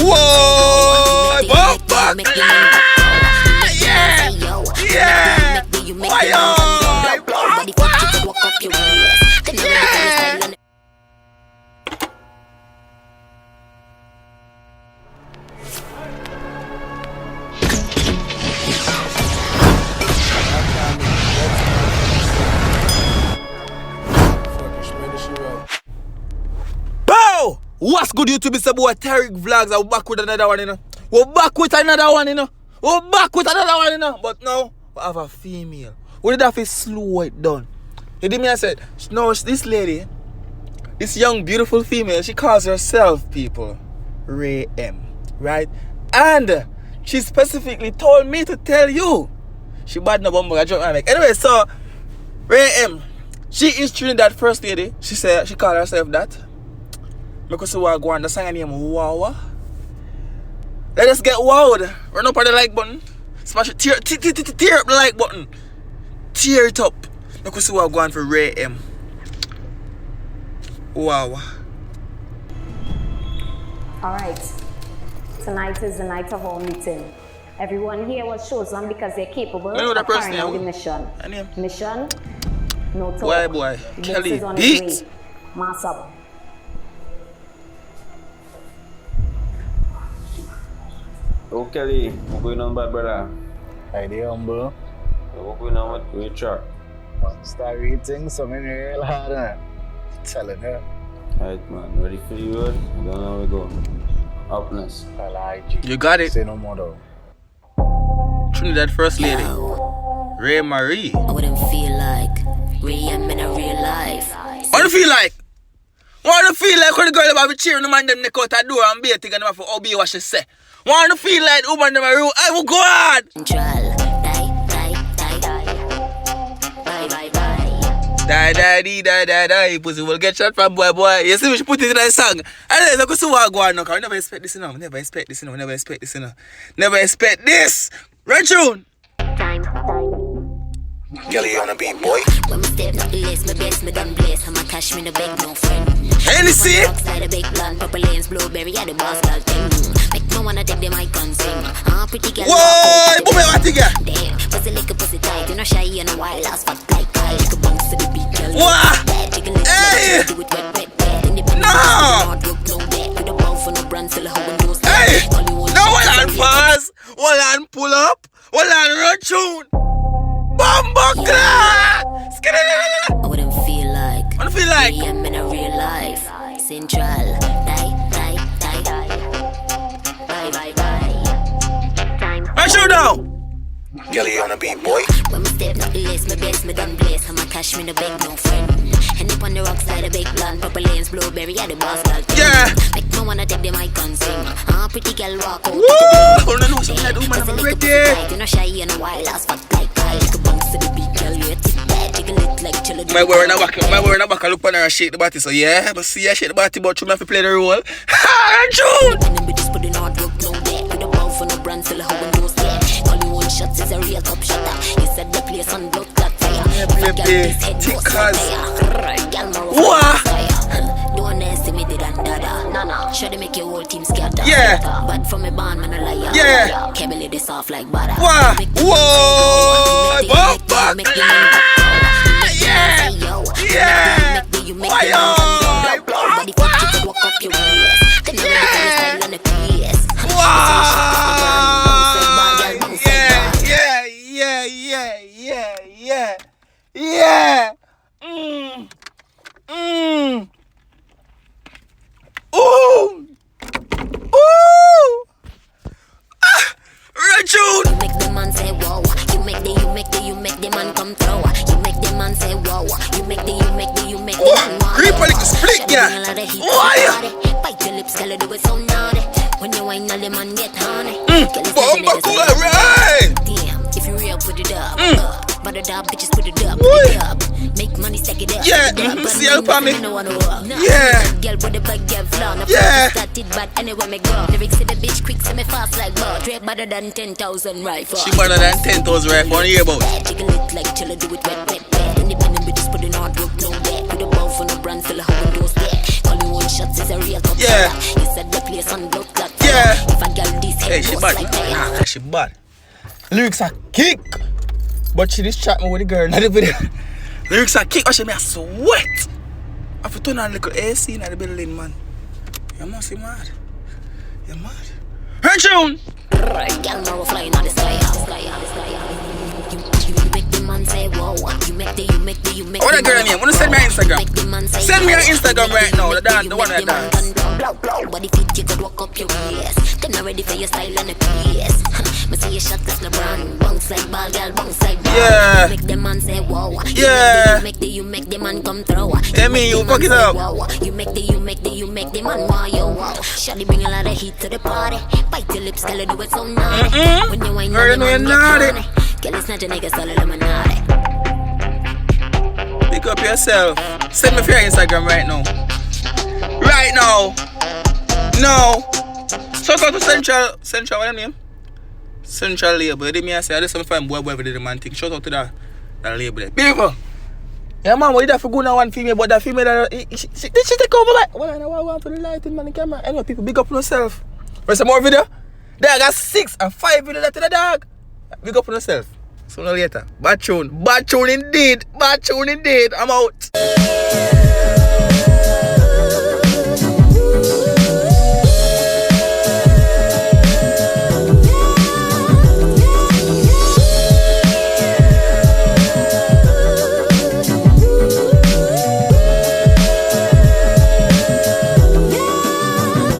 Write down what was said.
Whoa! Bumper! Yeah! Yeah! Why Bow! What's good, YouTube? It's a boy Tyrekevlogs. I'm back with another one, you know. We're back with another one, you know. But now, we have a female. We did have to slow it down. You did me, I said, no, this lady, this young, beautiful female, she calls herself, people, Ray M. Right? And she specifically told me to tell you. She bad no bumbo, I dropped my mic. Anyway, so, Ray M, she is Trinidad first lady. She said, she called herself that. Because we are going, the song name Wow. Let us get wowed. Run up on the like button. Smash it, tear up the like button. Tear it up. Because we are going for Ray M. Wow. Alright. Tonight is the night of our meeting. Everyone here was chosen because they're capable of carrying out the mission. Mission? No talk. Boy. Kelly Beats. Mass up. Oh Kelly, what's going on, bad brother? Hi there, humble. What's going on with your truck? Start eating something real hard, man. Telling you. Alright, man. Ready for the road? I don't know where we go. Upness. I like you. You got it. Say no more, though. Trinidad first lady. Ray Marie. I wouldn't feel like Ray M in a real life. What do you feel like? What do you feel like when the girl about to cheering the man them neck out the door and be a thing and them for obey what she say? What do you feel like the woman them a rule? I will go on! Die. Pussy will get shot from boy. You see, we should put it in that song. And then look at what go on now. We never expect this, you know. Never expect this. Right tune. Kelly on a beat, boy. When me step up the lace, my best, me done blaze. I'm a cash, me no beg, no friend. Hennessy. Outside the big plan, purple lanes, blueberry, yeah, the boss girl thing. Make no wanna take the mic and sing. Pretty girl. Whoa, boom, what you got? Damn, pussy like a pussy tight. You know shy in a while, last fat like Kyle. Like a bounce to the beat, girl. What? Hey! No! Hey! No, hold on, pause. Hold on, pull up. Hold on, run tune. Bumbo clock! I wouldn't feel like. What do you feel like? I am in a real life. Central. Die. I show now. Kelly on a beat, boy. When me step up the lace, my best, me done blaze. I'm a cash, me no beg, no friend. Hand up on the rocks like a big plan. Purple lanes, blueberry, yeah, the boss girl. Yeah. Make no wanna take the mic and sing. Pretty girl walk out. Woo! Hold on, something like woman, I'm ready. You know shy in a while, last fat like Kyle. Like a bounce to the beat, girl, you tip bad. Take a lick like chiller. My wearing a back, look on her and shake the body. So yeah, but see, I shake the body, but you have to play the role. Ha! June! And then we just put in hard work, no debt. With a bow for no brand, still a hoe and those there. Only one shot is a real top shotter. You said the place on blood clot fire. Baby, what? Don't underestimate and dada. Nana, should make your whole team scatter. Yeah. But from a band, man, a liar. Yeah. Can't believe this off like butter. What? Whoa! Bumper! Yeah! Yeah! Why on? Body fuck you to walk up your waist. Then you make a style on the PS. Wow! Yeah! Ooh! Rachel! You make the man say wow. You make the man come through. You make the man say wow. You make the man wow. Creep like a split, yeah. Why? Bite your lips, girl, do it so naughty. When you wine, all the man get honey. Bomba cool, right? Damn, if you real, put it up. But the dog bitches put it up. Make money, stack it up. Yeah, see how for me. Yeah. Girl with the bag, get flown. Yeah. Started bad anywhere me go. Lyrics to the bitch quick, so me fast like ball. Trade better than 10,000 rifles. She better than 10,000 rifles. What do you hear about? Take a lick like chiller, do it wet. Independent bitches put in hard work, no bet. With a bow for no brand, still a hoe and those there. Only one shots is a real top. Yeah. You said the place on blood clot. Yeah. If a girl this Hey, head she bust bad. like tire. Nah, she bad. Lyrics are kick. But she just chat me with the girl. Not the video. Lyrics are kick. But she me a sweat. I have to turn on a little AC in the building, man. You must be mad. You're mad. Her tune. Right, girl, now we're flying on the sky. You make the man say wow. You make the What that girl name? Wanna send me her Instagram? Make the man say Send me her wow. Instagram right now. The one that dance. But if it you could walk up your waist, them not ready for your style and the pace. Me see you shot this LeBron, bounce like ball, girl, bounce like ball. Yeah. You make the man say wow. Yeah. You make the man come throw. Hey, me, you fuck it up. Wow. You make the man wow, yo, wow. Shawty bring a lot of heat to the party. Bite your lips, girl, do it so naughty. When you wine, Girl, you know you're naughty. Girl, it's not your nigga, so let me naughty. Pick up yourself. Send me for your Instagram right now. Right now. No. Shout out to Central, what name? Central label. You did me say I just find boy did the man thing. Shout out to that label there. People. Yeah man, what did that for good now one female, but that female that she take over like well I know I want for the lighting man the camera. Anyway, people big up on yourself. For some more video? There I got 6 and 5 video that to the dog. Big up on yourself. Sooner or later. Bad tune indeed. I'm out.